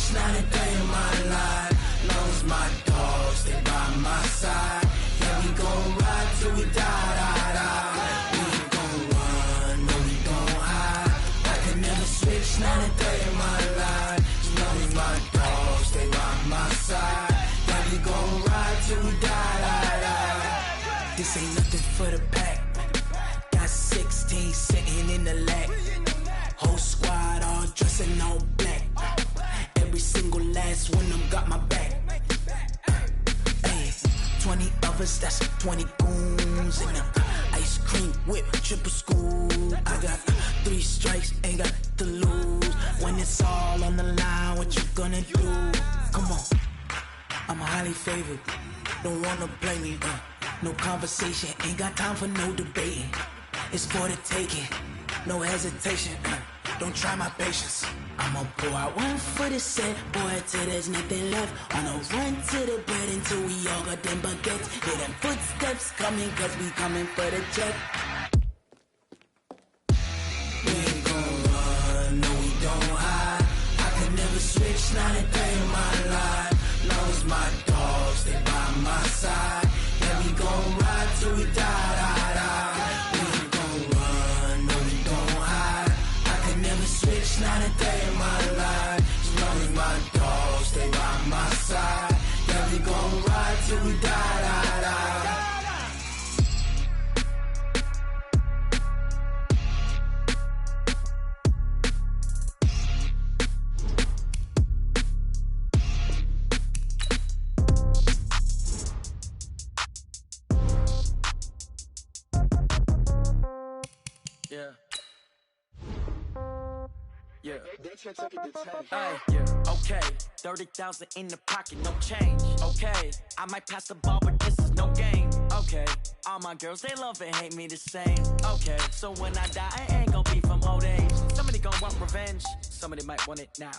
switch, not a day in my life. Long as my dogs stay by my side. Yeah, we gon' ride till we die, die, die. We ain't gon' run, no, we gon' hide. I can never switch, not a day in my life. As long as my dogs stay by my side. Yeah, we gon' ride till we die, die, die. This ain't nothing for the pack. Got 16 sitting in the lag. Whole squad all dressing all black. Every single last one of them got my back. Hey, 20 of us, that's 20 goons in them. Ice cream whip, triple scoop. I got 3 strikes, ain't got to lose. When it's all on the line, what you gonna do? Come on, I'm highly favored. Don't wanna blame me, no conversation, ain't got time for no debating. It's for the taking, no hesitation. Don't try my patience. I'ma pour out one for the set, boy, till there's nothing left. On a run to the bread until we all got them baguettes. Hear them footsteps coming, cause we coming for the check. We ain't gon' run, no, we don't hide. I could never switch, not a day in my life. Long as my dogs stay by my side. Yeah, we gon' ride till we die, die, die. We ain't gon' run, no, we don't hide. I could never switch, not a day in my life. As long as my dogs stay by my side. Yeah, we gon' ride till we die, die, die. Yeah. Yeah. Yeah. Okay. 30,000 in the pocket, no change. Okay. I might pass the ball, but this is no game. Okay. All my girls, they love and hate me the same. Okay. So when I die, I ain't gon' be from old age. Somebody gon' want revenge. Somebody might want it now.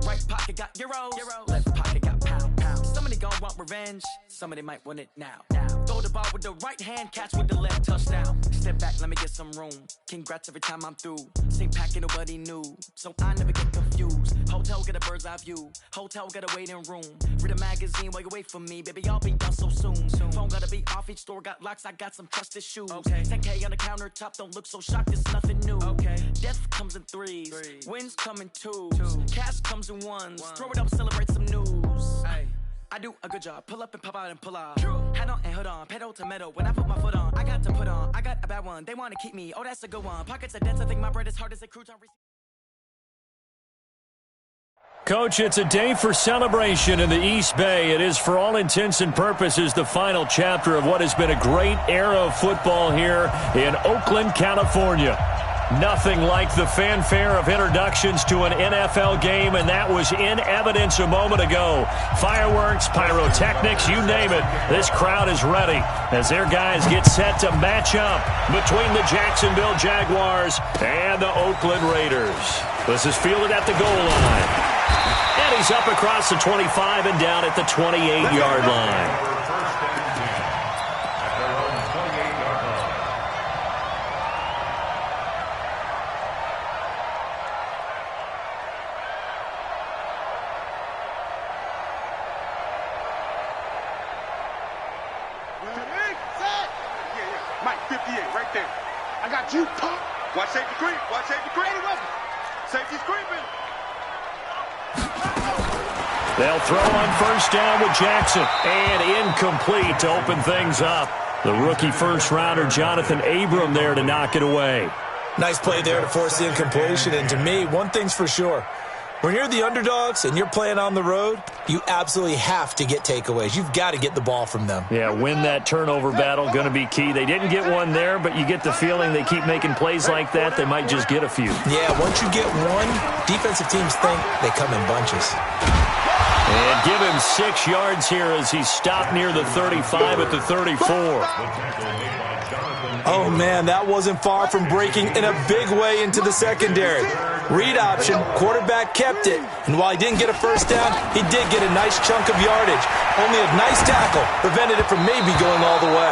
Right pocket got euros. Left pocket got pounds. Somebody gon' want revenge. Somebody might want it now. Throw the ball with the right hand, catch with the left, touchdown. Step back, let me get some room. Congrats every time I'm through. Same packet, nobody knew. So I never get confused. Hotel get a bird's eye view. Hotel get a waiting room. Read a magazine while you wait for me. Baby, I'll be done so soon. Phone gotta be off, each store got locks. I got some trusted shoes. 10K on the countertop, don't look so shocked, it's nothing new. Death comes in threes. Wins come in twos. Cash comes in ones. Throw it up, celebrate some news. I do a good job. Pull up and pop out and pull out. Head on and hood on. Pedal to metal. When I put my foot on, I got to put on. I got a bad one. They want to keep me. Oh, that's a good one. Pockets are dense. I think my bread is hard as a crouton. Coach, it's a day for celebration in the East Bay. It is, for all intents and purposes, the final chapter of what has been a great era of football here in Oakland, California. Nothing like the fanfare of introductions to an NFL game, and that was in evidence a moment ago. Fireworks, pyrotechnics, you name it. This crowd is ready as their guys get set to match up between the Jacksonville Jaguars and the Oakland Raiders. This is fielded at the goal line. And he's up across the 25 and down at the 28-yard line. Mike, 58, right there. I got you, pop. Watch safety creep. Watch safety creep. Safety's creeping. They'll throw on first down with Jackson. And incomplete to open things up. The rookie first-rounder Jonathan Abram there to knock it away. Nice play there to force the incompletion. And to me, one thing's for sure. When you're the underdogs and you're playing on the road, you absolutely have to get takeaways. You've got to get the ball from them. Yeah, win that turnover battle, going to be key. They didn't get one there, but you get the feeling they keep making plays like that, they might just get a few. Yeah, once you get one, defensive teams think they come in bunches. And give him 6 yards here as he's stopped near the 35 at the 34. Oh, man, that wasn't far from breaking in a big way into the secondary. Read option, quarterback kept it, and while he didn't get a first down, he did get a nice chunk of yardage. Only a nice tackle prevented it from maybe going all the way.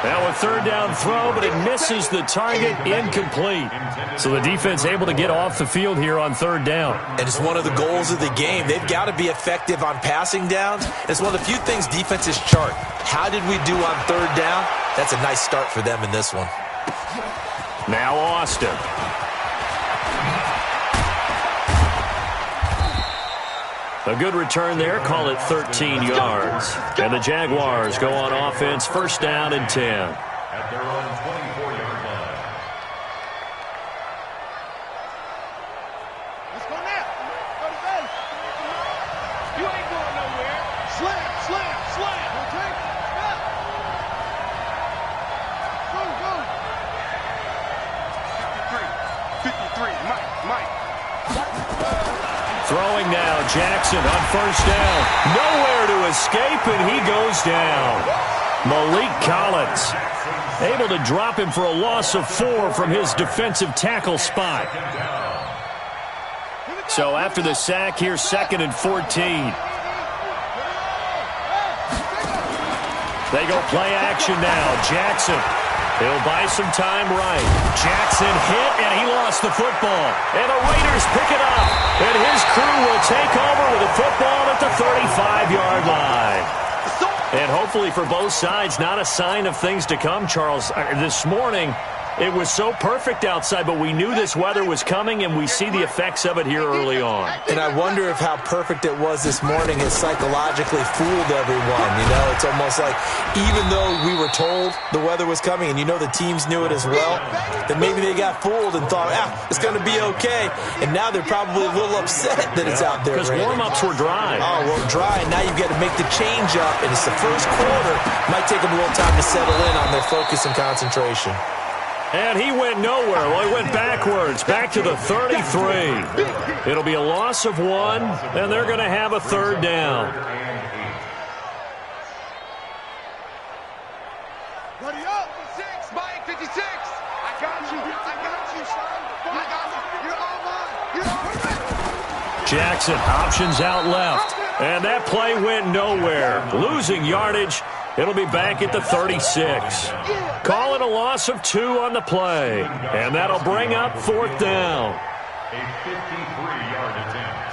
Now a third down throw, but it misses the target, incomplete. So the defense able to get off the field here on third down. And it's one of the goals of the game. They've got to be effective on passing downs. It's one of the few things defenses chart. How did we do on third down? That's a nice start for them in this one. Now Austin. A good return there. Call it 13 yards. And the Jaguars go on offense, first down and 10. At their own 24-yard line. Let's go now. Go to bed. You ain't going nowhere. Slam, slam, slam. Okay? Yeah. Go, go. 53, Mike. Throwing now, Jackson on first down. Nowhere to escape, and he goes down. Malik Collins able to drop him for a loss of 4 from his defensive tackle spot. So after the sack, here's 2nd and 14. They go play action now. Jackson. He'll buy some time right. Jackson hit, and he lost the football. And the Raiders pick it up. And his crew will take over with the football at the 35-yard line. And hopefully for both sides, not a sign of things to come, Charles. This morning, it was so perfect outside, but we knew this weather was coming, and we see the effects of it here early on. And I wonder if how perfect it was this morning has psychologically fooled everyone. You know, it's almost like even though we were told the weather was coming, and you know the teams knew it as well, that maybe they got fooled and thought, it's going to be okay. And now they're probably a little upset that it's out there. Because warm-ups were dry. Oh, well, dry. And now you've got to make the change up, and it's the first quarter. Might take them a little time to settle in on their focus and concentration. And he went nowhere. Well, he went backwards, back to the 33. It'll be a loss of 1, and they're going to have a third down. Ready up. 6, Mike, 56. I got you, son. I got you. You're all mine. Jackson, options out left. And that play went nowhere. Losing yardage. It'll be back at the 36. Call it a loss of 2 on the play. And that'll bring up 4th down. A 53-yard attempt.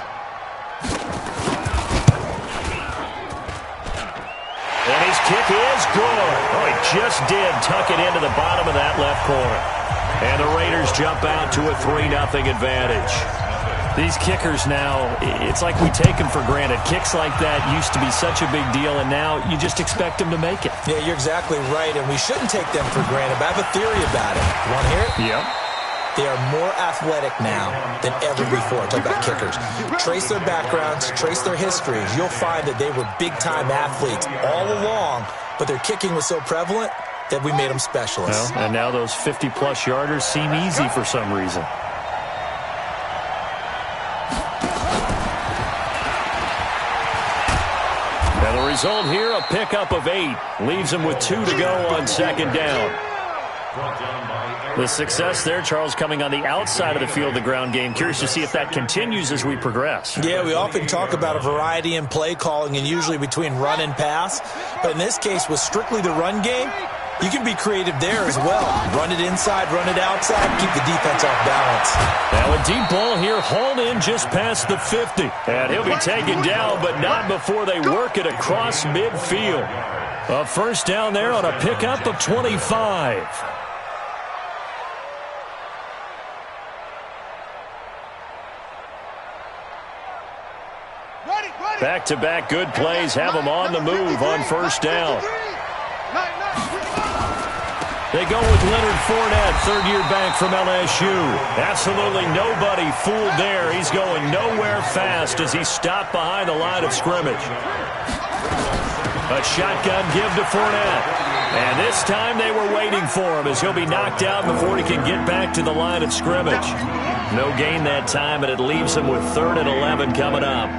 And his kick is good. Oh, he just did tuck it into the bottom of that left corner. And the Raiders jump out to a 3-0 advantage. These kickers now, it's like we take them for granted. Kicks like that used to be such a big deal, and now you just expect them to make it. Yeah, you're exactly right, and we shouldn't take them for granted, but I have a theory about it. You want to hear it? Yep. They are more athletic now than ever before. Talk about kickers. Trace their backgrounds, trace their histories. You'll find that they were big-time athletes all along, but their kicking was so prevalent that we made them specialists. Well, and now those 50-plus yarders seem easy for some reason. And the result here, a pickup of 8. Leaves them with 2 to go on 2nd down. The success there, Charles, coming on the outside of the field, the ground game. Curious to see if that continues as we progress. Yeah, we often talk about a variety in play calling and usually between run and pass. But in this case, with strictly the run game, you can be creative there as well. Run it inside, run it outside, keep the defense off balance. Now a deep ball here, hauled in just past the 50. And he'll be taken down, but not before they work it across midfield. A first down there on a pickup of 25. Back-to-back good plays have them on the move on first down. They go with Leonard Fournette, third-year back from LSU. Absolutely nobody fooled there. He's going nowhere fast as he stopped behind the line of scrimmage. A shotgun give to Fournette. And this time they were waiting for him as he'll be knocked out before he can get back to the line of scrimmage. No gain that time, and it leaves him with 3rd and 11 coming up.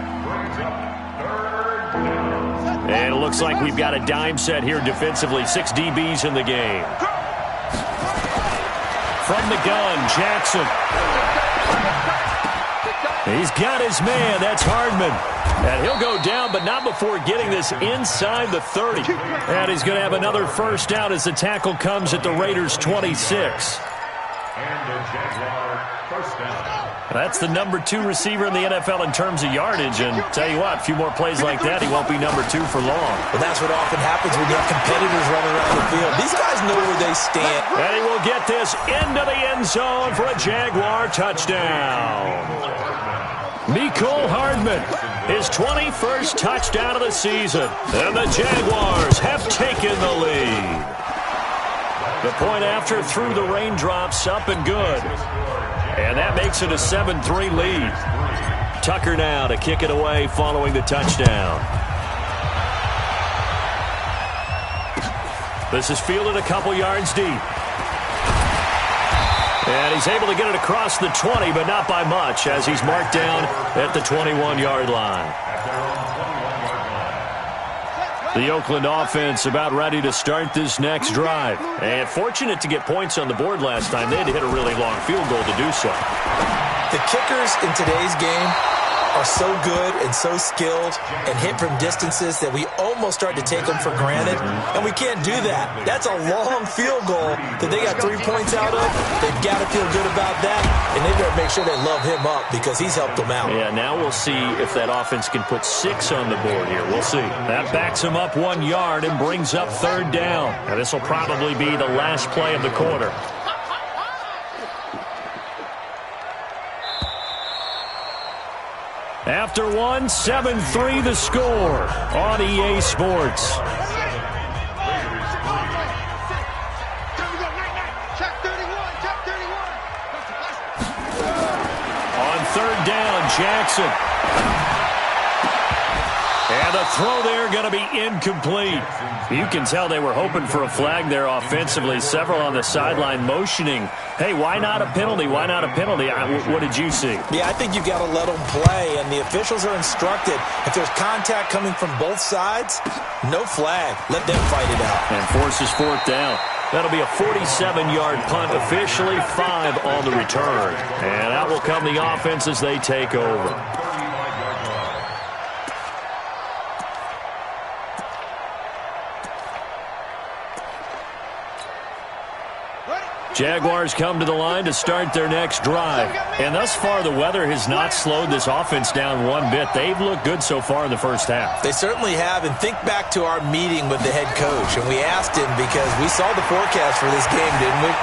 And it looks like we've got a dime set here defensively. 6 DBs in the game. From the gun, Jackson. He's got his man. That's Hardman. And he'll go down, but not before getting this inside the 30. And he's going to have another first down as the tackle comes at the Raiders' 26. And a Jaguar first down. That's the number 2 receiver in the NFL in terms of yardage. And tell you what, a few more plays like that, he won't be number 2 for long. Well, that's what often happens when you have competitors running around the field. These guys know where they stand. And he will get this into the end zone for a Jaguar touchdown. Mecole Hardman, his 21st touchdown of the season. And the Jaguars have taken the lead. The point after through the raindrops, up and good. And that makes it a 7-3 lead. Tucker now to kick it away following the touchdown. This is fielded a couple yards deep. And he's able to get it across the 20, but not by much, as he's marked down at the 21-yard line. The Oakland offense about ready to start this next drive. And fortunate to get points on the board last time. They had to hit a really long field goal to do so. The kickers in today's game are so good and so skilled and hit from distances that we almost start to take them for granted, and we can't do that. That's a long field goal that they got 3 points out of. They've got to feel good about that, and they better make sure they love him up because he's helped them out. Yeah, now we'll see if that offense can put 6 on the board here. We'll see. That backs him up 1 yard and brings up 3rd down. Now, this will probably be the last play of the quarter. After 7-3 the score on EA Sports. On 3rd down, Jackson. And the throw there going to be incomplete. You can tell they were hoping for a flag there offensively. Several on the sideline motioning, hey, why not a penalty? Why not a penalty? What did you see? Yeah, I think you got to let them play, and the officials are instructed. If there's contact coming from both sides, no flag. Let them fight it out. And forces 4th down. That'll be a 47-yard punt, officially 5 on the return. And out will come the offense as they take over. Jaguars come to the line to start their next drive. And thus far, the weather has not slowed this offense down one bit. They've looked good so far in the first half. They certainly have. And think back to our meeting with the head coach. And we asked him because we saw the forecast for this game, didn't we?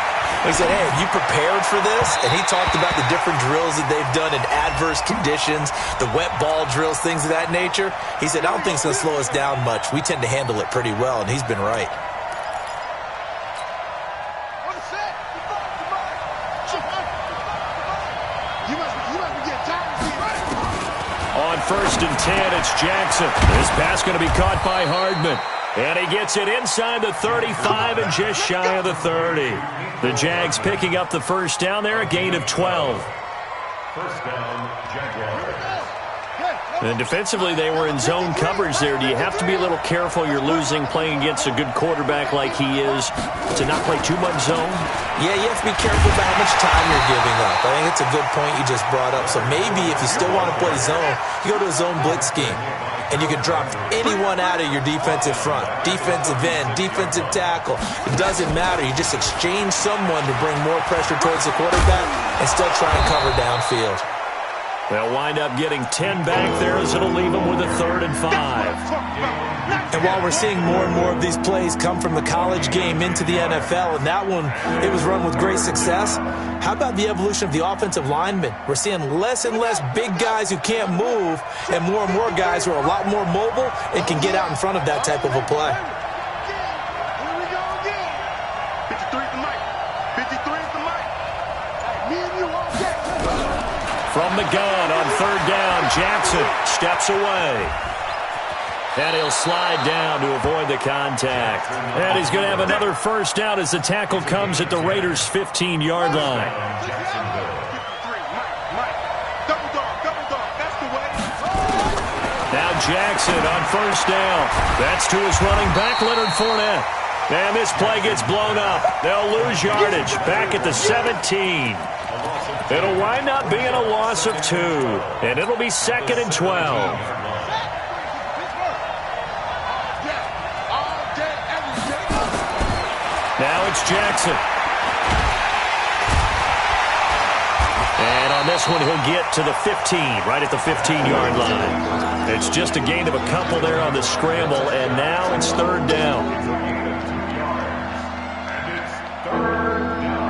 We said, hey, have you prepared for this? And he talked about the different drills that they've done in adverse conditions, the wet ball drills, things of that nature. He said, I don't think it's going to slow us down much. We tend to handle it pretty well, and he's been right. On 1st and 10, it's Jackson. This pass going to be caught by Hardman. And he gets it inside the 35 and just shy of the 30. The Jags picking up the first down there, a gain of 12. First down, Jaguars. And defensively, they were in zone coverage there. Do you have to be a little careful? You're losing, playing against a good quarterback like he is, to not play too much zone? Yeah, you have to be careful about how much time you're giving up. I think it's a good point you just brought up. So maybe if you still want to play zone, you go to a zone blitz scheme. And you can drop anyone out of your defensive front. Defensive end, defensive tackle. It doesn't matter. You just exchange someone to bring more pressure towards the quarterback and still try and cover downfield. They'll wind up getting 10 back there as it'll leave them with a 3rd and 5. And while we're seeing more and more of these plays come from the college game into the NFL, and that one, it was run with great success, how about the evolution of the offensive linemen? We're seeing less and less big guys who can't move and more guys who are a lot more mobile and can get out in front of that type of a play. Here we go again. 53 is the mic. 53 is the mic. Me and you all day. From the gun on 3rd down, Jackson steps away. And he'll slide down to avoid the contact. And he's going to have another first down as the tackle comes at the Raiders' 15-yard line. Now Jackson on 1st down. That's to his running back, Leonard Fournette. And this play gets blown up. They'll lose yardage back at the 17. It'll wind up being a loss of 2, and it'll be 2nd and 12. Now it's Jackson. And on this one, he'll get to the 15, right at the 15-yard line. It's just a gain of a couple there on the scramble, and now it's 3rd down. And it's 3rd down.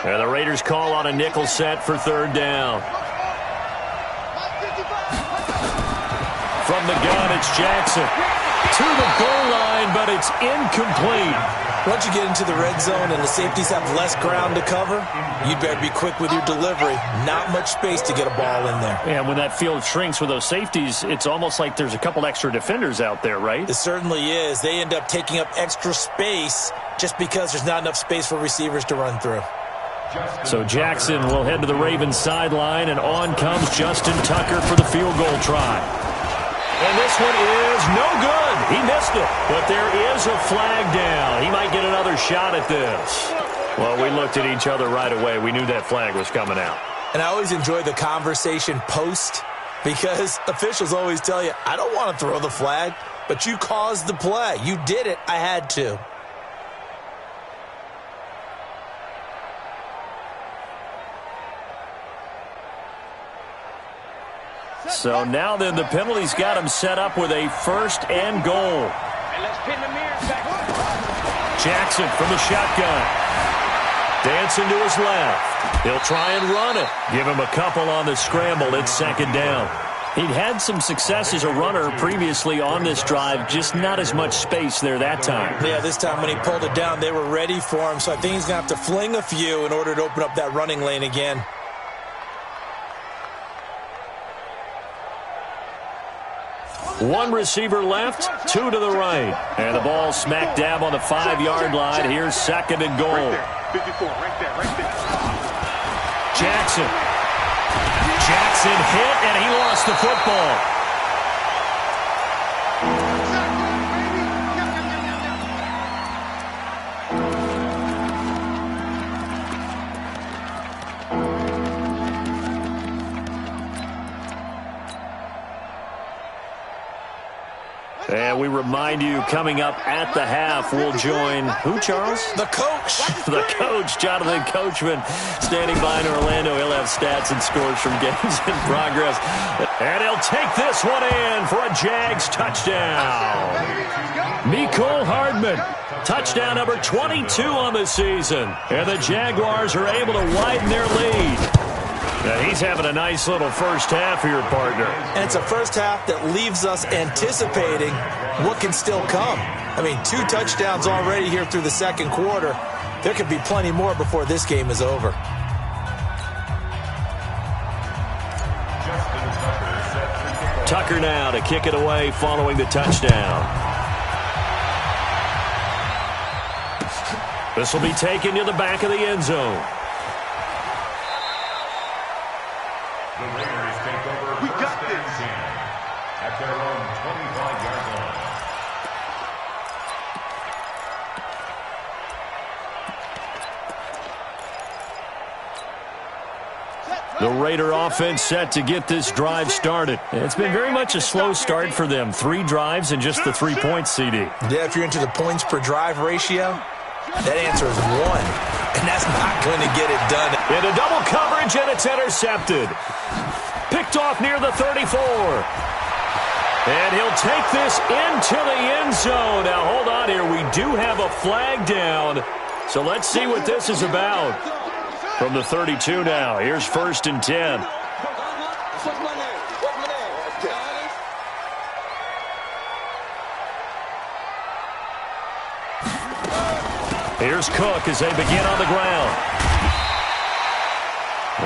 And the Raiders call on a nickel set for 3rd down. From the gun, it's Jackson. To the goal line, but it's incomplete. Once you get into the red zone and the safeties have less ground to cover, you'd better be quick with your delivery. Not much space to get a ball in there. And when that field shrinks with those safeties, it's almost like there's a couple extra defenders out there, right? It certainly is. They end up taking up extra space just because there's not enough space for receivers to run through. So Jackson will head to the Ravens sideline, and on comes Justin Tucker for the field goal try. And this one is no good. He missed it. But there is a flag down. He might get another shot at this. Well, we looked at each other right away. We knew that flag was coming out. And I always enjoy the conversation post because officials always tell you, I don't want to throw the flag, but you caused the play. You did it. I had to. So now then, the penalty's got him set up with a 1st and goal. And let's pin the mirrors back. Jackson from the shotgun. Dancing to his left. He'll try and run it. Give him a couple on the scramble. It's 2nd down. He'd had some success as a runner previously on this drive, just not as much space there that time. Yeah, this time when he pulled it down, they were ready for him. So I think he's going to have to fling a few in order to open up that running lane again. One receiver left, 2 to the right. And the ball smack dab on the 5-yard line. Here's 2nd and goal. Right there. 54, right there. Jackson. Jackson hit, and he lost the football. And we remind you, coming up at the half, we'll join who, Charles? The coach. The coach, Jonathan Coachman, standing by in Orlando. He'll have stats and scores from games in progress. And he'll take this one in for a Jags touchdown. Mecole Hardman, touchdown number 22 on the season. And the Jaguars are able to widen their lead. Now he's having a nice little first half for your partner. And it's a first half that leaves us anticipating what can still come. I mean, 2 touchdowns already here through the 2nd quarter. There could be plenty more before this game is over. Tucker now to kick it away following the touchdown. This will be taken to the back of the end zone. The Raiders take over first and 10 at their own 25-yard line. The Raider offense set to get this drive started. It's been very much a slow start for them. 3 drives and just the 3 points, CD. Yeah, if you're into the points per drive ratio, that answer is 1. And that's not going to get it done. Into double coverage, and it's intercepted. Picked off near the 34. And he'll take this into the end zone. Now, hold on here. We do have a flag down. So let's see what this is about. From the 32 now. Here's 1st and 10. Here's Cook as they begin on the ground.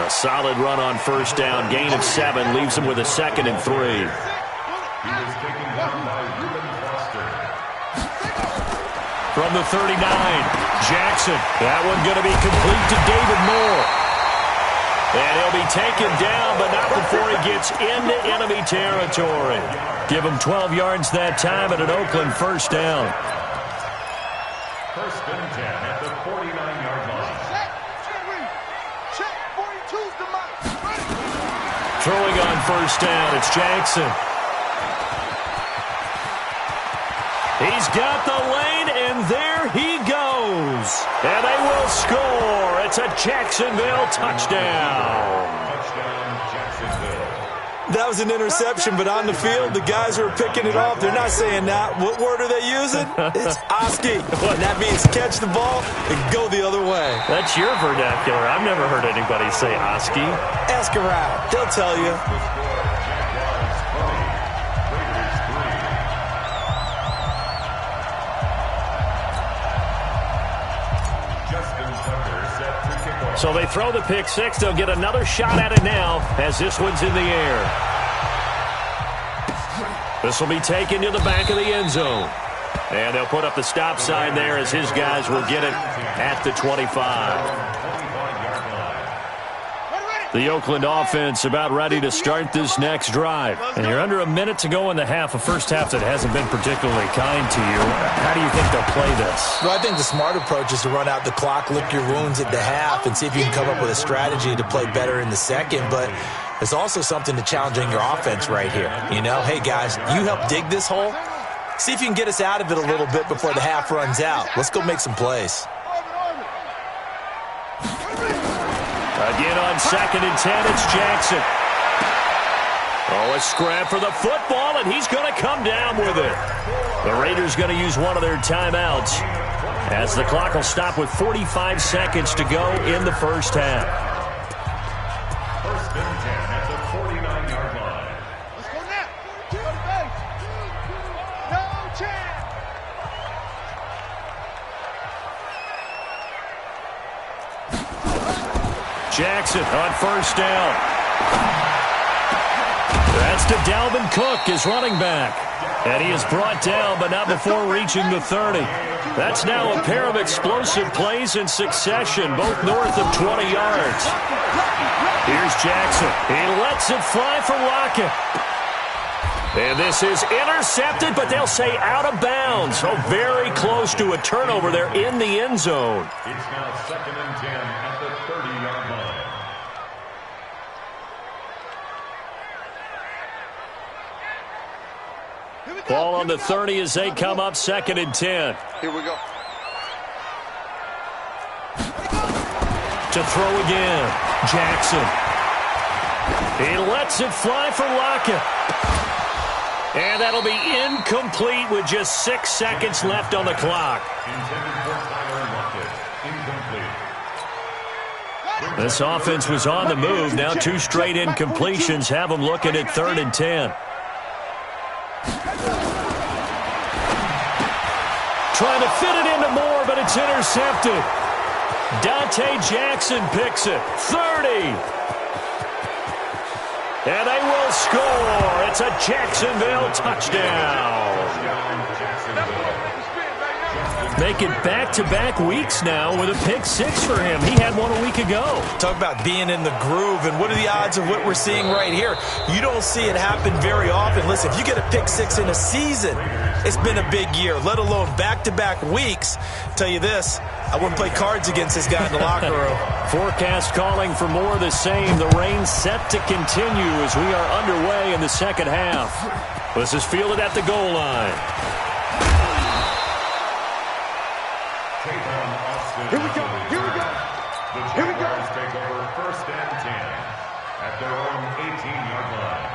A solid run on 1st down. Gain of 7 leaves him with a 2nd and 3. He was taken down by Reuben Foster. From the 39, Jackson. That one going to be complete to David Moore. And he'll be taken down, but not before he gets into enemy territory. Give him 12 yards that time and an Oakland 1st down. First and 10 at the 49-yard line. Check. 42's the mark. Throwing on first down, it's Jackson. He's got the lane, and there he goes. And they will score. It's a Jacksonville touchdown. Touchdown, Jacksonville. That was an interception, but on the field, the guys who are picking it off, they're not saying that. What word are they using? It's Oski. And that means catch the ball and go the other way. That's your vernacular. I've never heard anybody say Oski. Ask around. They'll tell you. So they throw the pick six. They'll get another shot at it now as this one's in the air. This will be taken to the back of the end zone. And they'll put up the stop sign there as his guys will get it at the 25. The Oakland offense about ready to start this next drive. And you're under a minute to go in the half, a first half that hasn't been particularly kind to you. How do you think they'll play this? Well, I think the smart approach is to run out the clock, lick your wounds at the half, and see if you can come up with a strategy to play better in the second. But there's also something to challenging your offense right here. You know, hey, guys, you help dig this hole. See if you can get us out of it a little bit before the half runs out. Let's go make some plays. Again on 2nd and 10, it's Jackson. Oh, a scrap for the football, and he's going to come down with it. The Raiders going to use one of their timeouts as the clock will stop with 45 seconds to go in the first half. First and 10 at the 49-yard line. Let's go now. No chance. Jackson on first down. That's to Dalvin Cook, his running back. And he is brought down, but not before reaching the 30. That's now a pair of explosive plays in succession, both north of 20 yards. Here's Jackson. He lets it fly for Lockett. And this is intercepted, but they'll say out of bounds. So very close to a turnover there in the end zone. It's now 2nd and 10 at the 30-yard line. Ball on the 30 as they come up 2nd and 10. Here we go. To throw again, Jackson. He lets it fly for Lockett. And that'll be incomplete with just 6 seconds left on the clock. Intended for Tyler Lockett. Incomplete. This offense was on the move. Now 2 straight incompletions have them looking at 3rd and 10. Trying to fit it into Moore, but it's intercepted. Dante Jackson picks it. 30. And they will score. It's a Jacksonville touchdown. Making back-to-back weeks now with a pick six for him. He had one a week ago. Talk about being in the groove, and what are the odds of what we're seeing right here? You don't see it happen very often. Listen, if you get a pick six in a season, it's been a big year, let alone back-to-back weeks. Tell you this, I wouldn't play cards against this guy in the locker room. Forecast calling for more of the same. The rain set to continue as we are underway in the second half. This is fielded at the goal line. Here we go. Here we go. The Jaguars take over 1st and 10 at their own 18-yard line.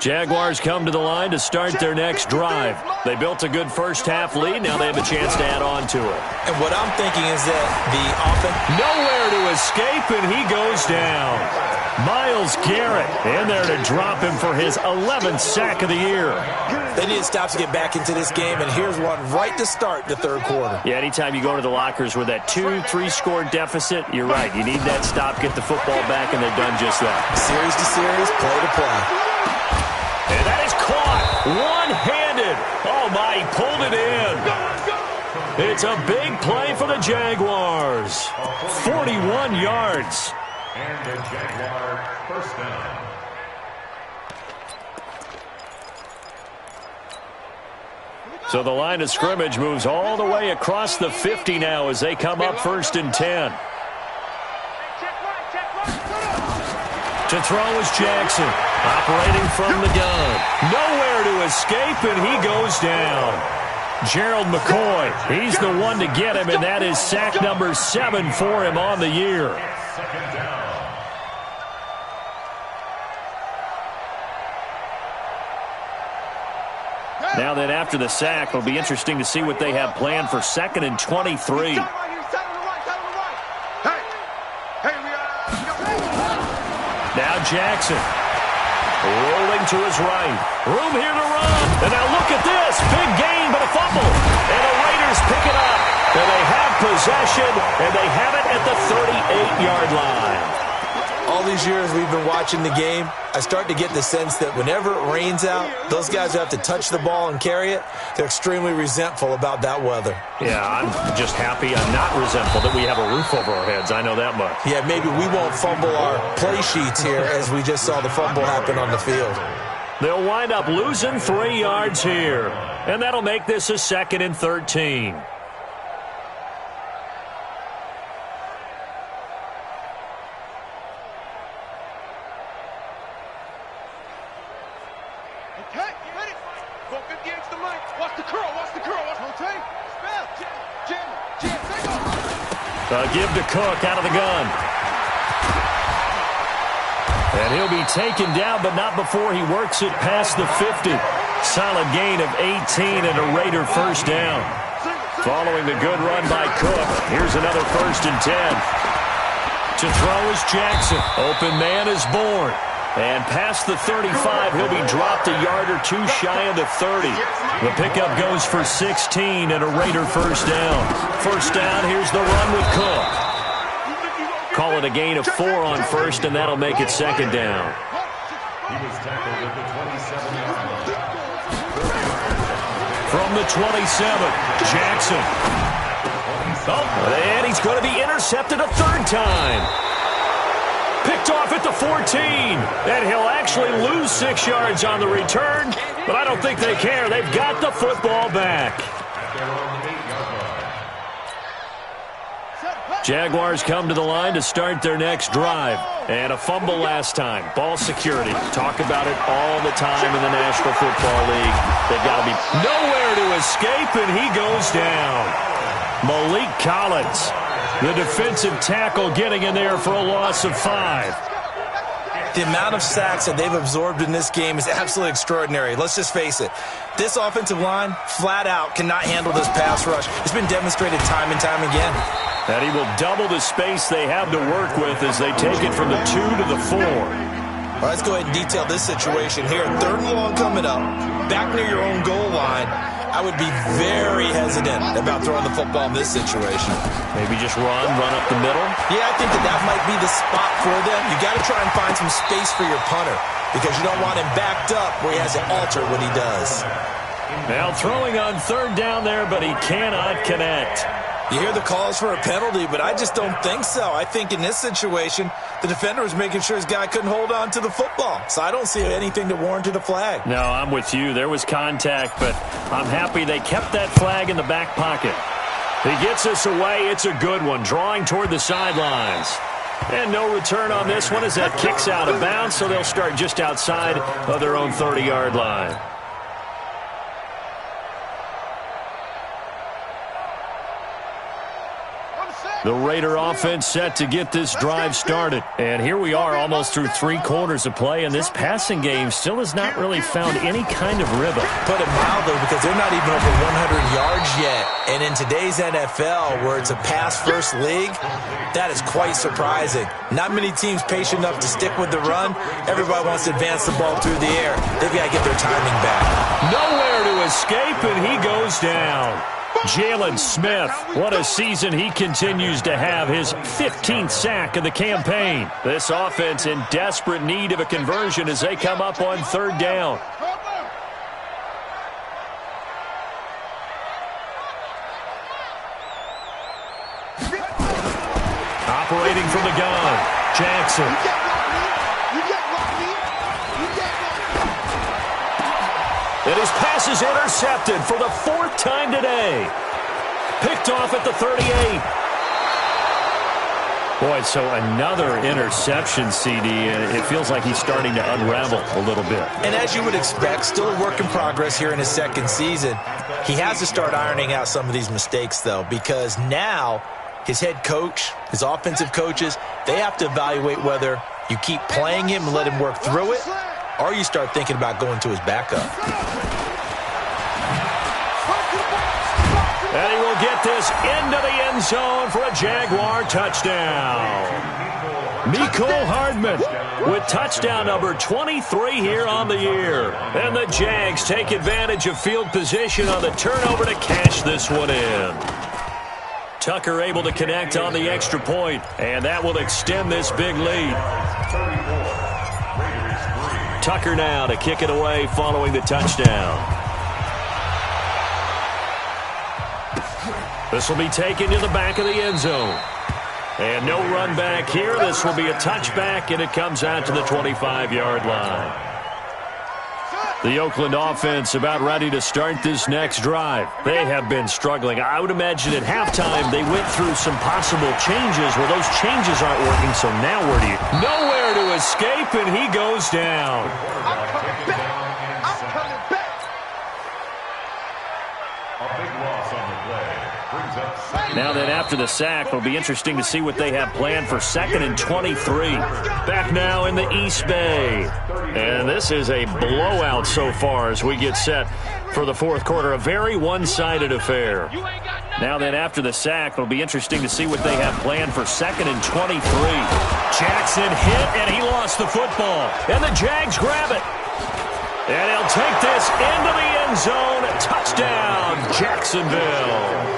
Jaguars come to the line to start their next drive. They built a good first half lead. Now they have a chance to add on to it. And what I'm thinking is that the offense... Nowhere to escape, and he goes down. Myles Garrett in there to drop him for his 11th sack of the year. They need to stop to get back into this game, and here's one right to start the third quarter. Yeah, anytime you go to the lockers with that 2-3 score deficit, you're right. You need that stop, get the football back, and they've done just that. Series to series, play to play. And that is caught one-handed. Oh, my, he pulled it in. It's a big play for the Jaguars. 41 yards. And the Jaguar first down. So the line of scrimmage moves all the way across the 50 now as they come up 1st and 10. To throw is Jackson, operating from the gun. Nowhere to escape, and he goes down. Gerald McCoy, he's the one to get him, and that is sack number 7 for him on the year. Now then, after the sack, it'll be interesting to see what they have planned for 2nd and 23. Now Jackson, rolling to his right. Room here to run. And now look at this. Big gain, but a fumble. And the Raiders pick it up. And they have possession, and they have it at the 38-yard line. All these years we've been watching the game, I start to get the sense that whenever it rains out, those guys who have to touch the ball and carry it, they're extremely resentful about that weather. Yeah, I'm just happy I'm not resentful that we have a roof over our heads. I know that much. Yeah, maybe we won't fumble our play sheets here as we just saw the fumble happen on the field. They'll wind up losing 3 yards here, and that'll make this a 2nd and 13. Give to Cook out of the gun. And he'll be taken down, but not before he works it past the 50. Solid gain of 18 and a Raider first down. Following the good run by Cook, here's another 1st and 10. To throw is Jackson. Open man is Bourne. And past the 35, he'll be dropped a yard or two shy of the 30. The pickup goes for 16 and a Raider first down. First down, here's the run with Cook. Call it a gain of 4 on 1st, and that'll make it 2nd down. He was tackled at the 27-yard line. From the 27, Jackson. Oh, and he's going to be intercepted a 3rd time. Picked off at the 14, and he'll actually lose 6 yards on the return, but I don't think they care. They've got the football back. Jaguars come to the line to start their next drive, and a fumble last time. Ball security. Talk about it all the time in the National Football League. They've got to be nowhere to escape, and he goes down. Malik Collins, the defensive tackle, getting in there for a loss of 5. The amount of sacks that they've absorbed in this game is absolutely extraordinary. Let's just face it. This offensive line, flat out, cannot handle this pass rush. It's been demonstrated time and time again. And he will double the space they have to work with as they take it from the 2 to the 4. All right, let's go ahead and detail this situation here. 3rd and long coming up, back near your own goal line. I would be very hesitant about throwing the football in this situation. Maybe just run up the middle? Yeah, I think that might be the spot for them. You got to try and find some space for your punter because you don't want him backed up where he has to alter what he does. Now throwing on 3rd down there, but he cannot connect. You hear the calls for a penalty, but I just don't think so. I think in this situation, the defender was making sure his guy couldn't hold on to the football. So I don't see anything to warrant a flag. No, I'm with you. There was contact, but I'm happy they kept that flag in the back pocket. He gets us away. It's a good one, drawing toward the sidelines. And no return on this one as that kicks out of bounds, so they'll start just outside of their own 30-yard line. The Raider offense set to get this drive started. And here we are almost through 3 quarters of play, and this passing game still has not really found any kind of rhythm. Put it mildly, because they're not even over 100 yards yet. And in today's NFL, where it's a pass-first league, that is quite surprising. Not many teams patient enough to stick with the run. Everybody wants to advance the ball through the air. They've got to get their timing back. Nowhere to escape, and he goes down. Jalen Smith, what a season he continues to have, his 15th sack of the campaign. This offense in desperate need of a conversion as they come up on 3rd down. Operating from the gun, Jackson. And his pass is intercepted for the 4th time today. Picked off at the 38. Boy, so another interception, CD, and it feels like he's starting to unravel a little bit. And as you would expect, still a work in progress here in his second season. He has to start ironing out some of these mistakes, though, because now his head coach, his offensive coaches, they have to evaluate whether you keep playing him and let him work through it, or you start thinking about going to his backup. And he will get this into the end zone for a Jaguar touchdown. Mecole Hardman with touchdown number 23 here on the year. And the Jags take advantage of field position on the turnover to cash this one in. Tucker able to connect on the extra point, and that will extend this big lead. Tucker now to kick it away following the touchdown. This will be taken to the back of the end zone. And no run back here. This will be a touchback, and it comes out to the 25-yard line. The Oakland offense about ready to start this next drive. They have been struggling. I would imagine at halftime they went through some possible changes. Well, those changes aren't working, so now where do you? Nowhere to escape, and he goes down. I'm coming back. I'm coming back. A big loss on the play. Brings up second. Now then, after the sack, it'll be interesting to see what they have planned for 2nd and 23. Back now in the East Bay. And this is a blowout so far as we get set for the 4th quarter. A very one-sided affair. Now then, after the sack, it'll be interesting to see what they have planned for 2nd and 23. Jackson hit, and he lost the football. And the Jags grab it. And he'll take this into the end zone. Touchdown, Jacksonville.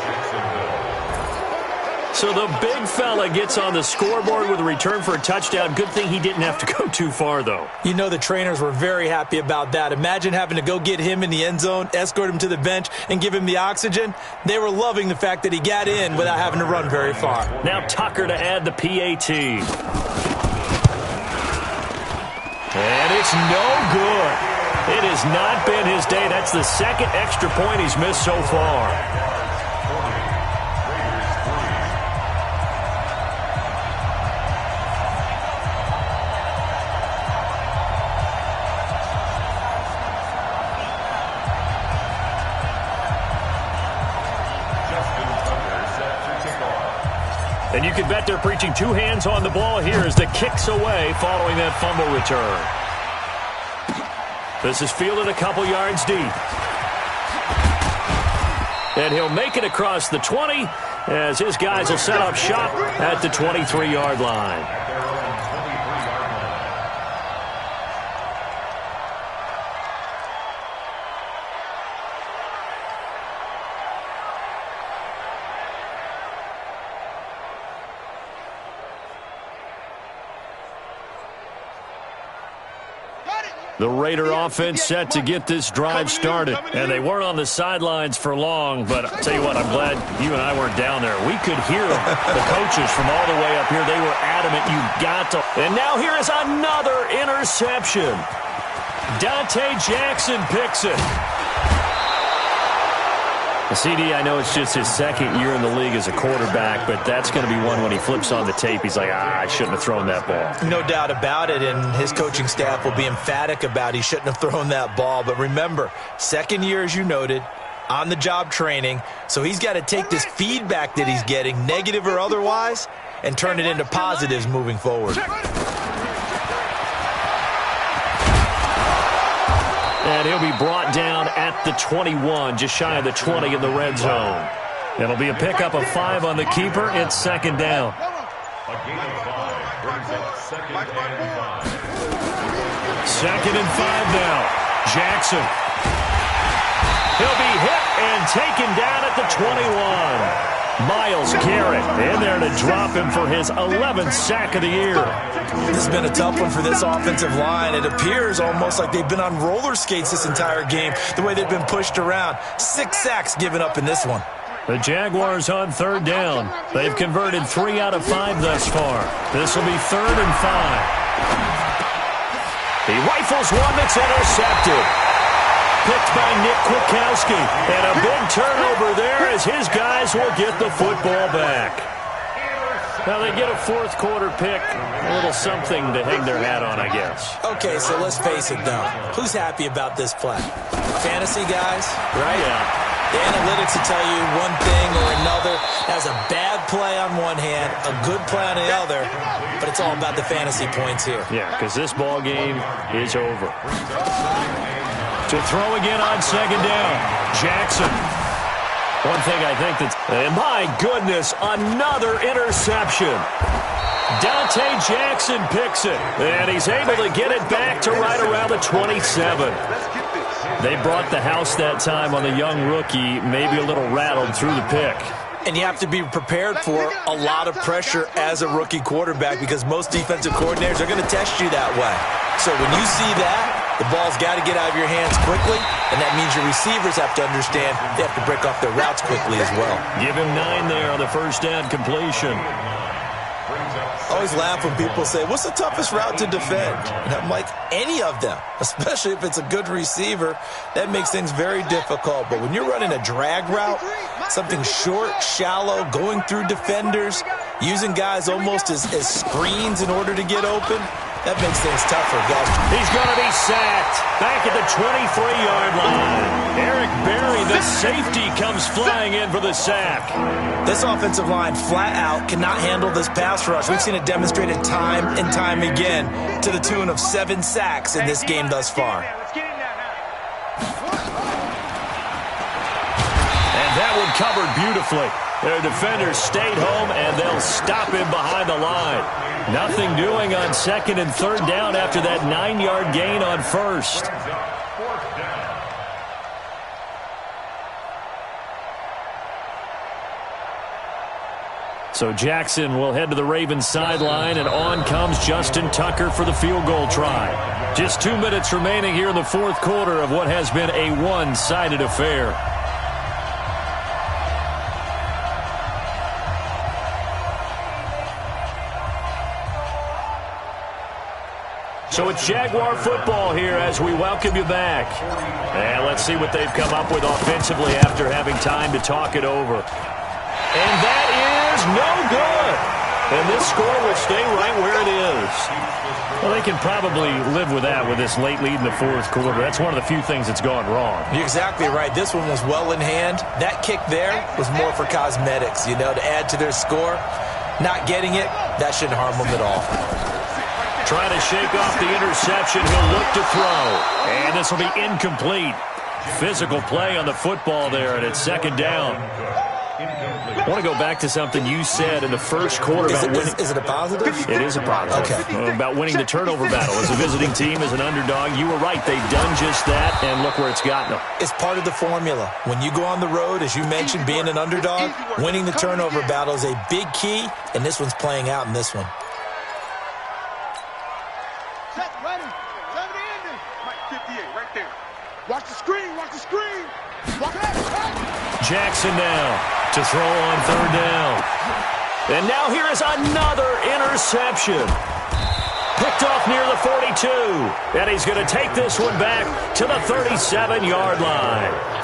So the big fella gets on the scoreboard with a return for a touchdown. Good thing he didn't have to go too far, though. You know the trainers were very happy about that. Imagine having to go get him in the end zone, escort him to the bench, and give him the oxygen. They were loving the fact that he got in without having to run very far. Now Tucker to add the PAT. And it's no good. It has not been his day. That's the 2nd extra point he's missed so far. And you can bet they're preaching 2 hands on the ball here as the kick's away following that fumble return. This is fielded a couple yards deep. And he'll make it across the 20 as his guys will set up shop at the 23-yard line. The Raider offense set to get this drive started. And they weren't on the sidelines for long, but I'll tell you what, I'm glad you and I weren't down there. We could hear the coaches from all the way up here. They were adamant, you got to. And now here is another interception. Dante Jackson picks it. CD, I know it's just his 2nd year in the league as a quarterback, but that's going to be one when he flips on the tape. He's like, I shouldn't have thrown that ball. No doubt about it, and his coaching staff will be emphatic about he shouldn't have thrown that ball. But remember, 2nd year, as you noted, on-the-job training, so he's got to take this feedback that he's getting, negative or otherwise, and turn it into positives moving forward. And he'll be brought down at the 21, just shy of the 20 in the red zone. It'll be a pickup of 5 on the keeper. It's 2nd down. A gain of 5 brings up 2nd and 5. 2nd and 5 now. Jackson. He'll be hit and taken down at the 21. Myles Garrett in there to drop him for his 11th sack of the year. This has been a tough one for this offensive line. It appears almost like they've been on roller skates this entire game, the way they've been pushed around. 6 sacks given up in this one. The Jaguars on 3rd down. They've converted 3 out of 5 thus far. This will be 3rd and 5. He rifles one that's intercepted. picked by Nick Kwiatkowski. And a big turnover there as his guys will get the football back. Now they get a fourth quarter pick, a little something to hang their hat on, I guess. Okay, so let's face it, though. Who's happy about this play? Fantasy guys, right? Yeah. The analytics will tell you one thing or another. Has a bad play on one hand, a good play on the other, but it's all about the fantasy points here. Yeah, because this ball game is over. To throw again on second down, Jackson. One thing I think that's... And my goodness, another interception. Dante Jackson picks it, and he's able to get it back to right around the 27. They brought the house that time on the young rookie, maybe a little rattled through the pick. And you have to be prepared for a lot of pressure as a rookie quarterback because most defensive coordinators are going to test you that way. So when you see that, the ball's got to get out of your hands quickly, and that means your receivers have to understand they have to break off their routes quickly as well. Give him 9 there on the first down completion. I always laugh when people say, what's the toughest route to defend? And I'm like, any of them, especially if it's a good receiver. That makes things very difficult. But when you're running a drag route, something short, shallow, going through defenders, using guys almost as screens in order to get open, that makes things tougher, guys. He's going to be sacked back at the 23-yard line. Eric Berry, the safety, comes flying in for the sack. This offensive line flat out cannot handle this pass rush. We've seen it demonstrated time and time again to the tune of 7 sacks in this game thus far. And that one covered beautifully. Their defenders stayed home, and they'll stop him behind the line. Nothing doing on second and third down after that 9-yard gain on first. So Jackson will head to the Ravens sideline, and on comes Justin Tucker for the field goal try. Just 2 minutes remaining here in the fourth quarter of what has been a one-sided affair. So it's Jaguar football here as we welcome you back. And let's see what they've come up with offensively after having time to talk it over. And that is no good. And this score will stay right where it is. Well, they can probably live with that with this late lead in the fourth quarter. That's one of the few things that's gone wrong. You're exactly right. This one was well in hand. That kick there was more for cosmetics, to add to their score. Not getting it, that shouldn't harm them at all. Trying to shake off the interception. He'll look to throw. And this will be incomplete. Physical play on the football there, and it's second down. I want to go back to something you said in the first quarter about winning. Is it a positive? It is a positive. Okay. About winning the turnover battle. As a visiting team, as an underdog, you were right. They've done just that, and look where it's gotten them. It's part of the formula. When you go on the road, as you mentioned, being an underdog, winning the turnover battle is a big key, and this one's playing out in this one. Watch the screen, watch the screen. Watch it. Jackson now to throw on third down. And now here is another interception. Picked off near the 42. And he's going to take this one back to the 37-yard line.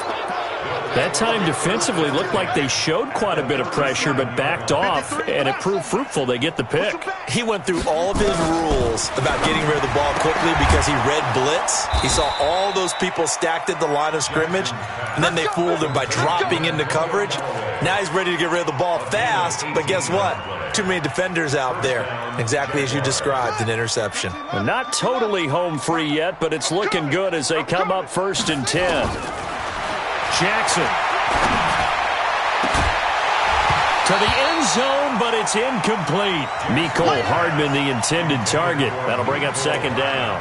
That time defensively looked like they showed quite a bit of pressure but backed off, and it proved fruitful. They get the pick. He went through all of his rules about getting rid of the ball quickly because he read blitz. He saw all those people stacked at the line of scrimmage, and then they fooled him by dropping into coverage. Now he's ready to get rid of the ball fast, but guess what? Too many defenders out there. Exactly as you described, an interception. Well, not totally home free yet, but it's looking good as they come up 1st and 10. Jackson to the end zone, but it's incomplete. Mecole Hardman, the intended target. That'll bring up second down.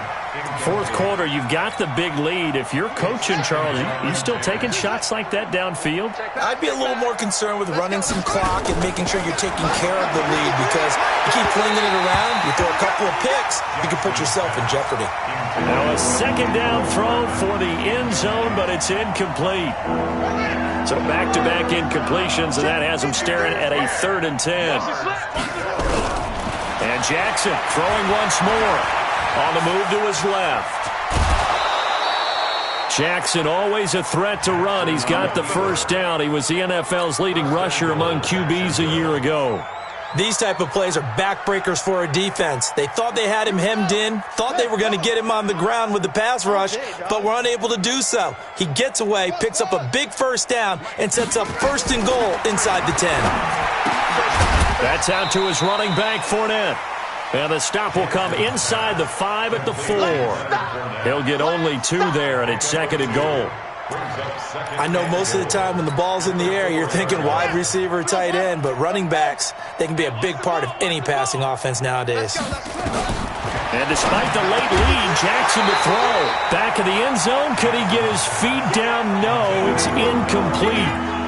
Fourth quarter, you've got the big lead. If you're coaching, Charles, you still taking shots like that downfield? I'd be a little more concerned with running some clock and making sure you're taking care of the lead because you keep flinging it around, you throw a couple of picks, you can put yourself in jeopardy. Now a second down throw for the end zone, but it's incomplete. So back-to-back incompletions, and that has them staring at a 3rd and 10. And Jackson throwing once more. On the move to his left. Jackson always a threat to run. He's got the first down. He was the NFL's leading rusher among QBs a year ago. These type of plays are backbreakers for a defense. They thought they had him hemmed in, thought they were going to get him on the ground with the pass rush, but were unable to do so. He gets away, picks up a big first down, and sets up 1st and goal inside the 10. That's out to his running back, Fournette. And the stop will come inside the 5 at the 4. He'll get only 2 there, and it's 2nd and goal. I know most of the time when the ball's in the air, you're thinking wide receiver, tight end, but running backs, they can be a big part of any passing offense nowadays. And despite the late lead, Jackson to throw. Back of the end zone, could he get his feet down? No, it's incomplete.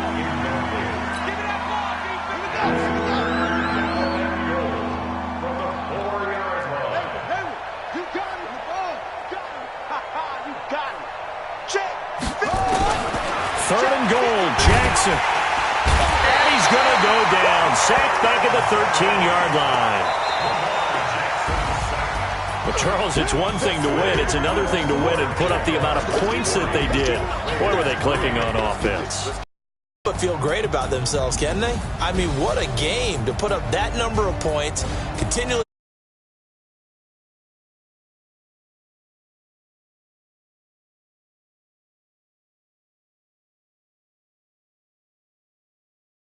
Jackson. And he's going to go down. Sacked back at the 13-yard line. But, Charles, it's one thing to win. It's another thing to win and put up the amount of points that they did. Boy, were they clicking on offense. But feel great about themselves, can they? I mean, what a game to put up that number of points, continually.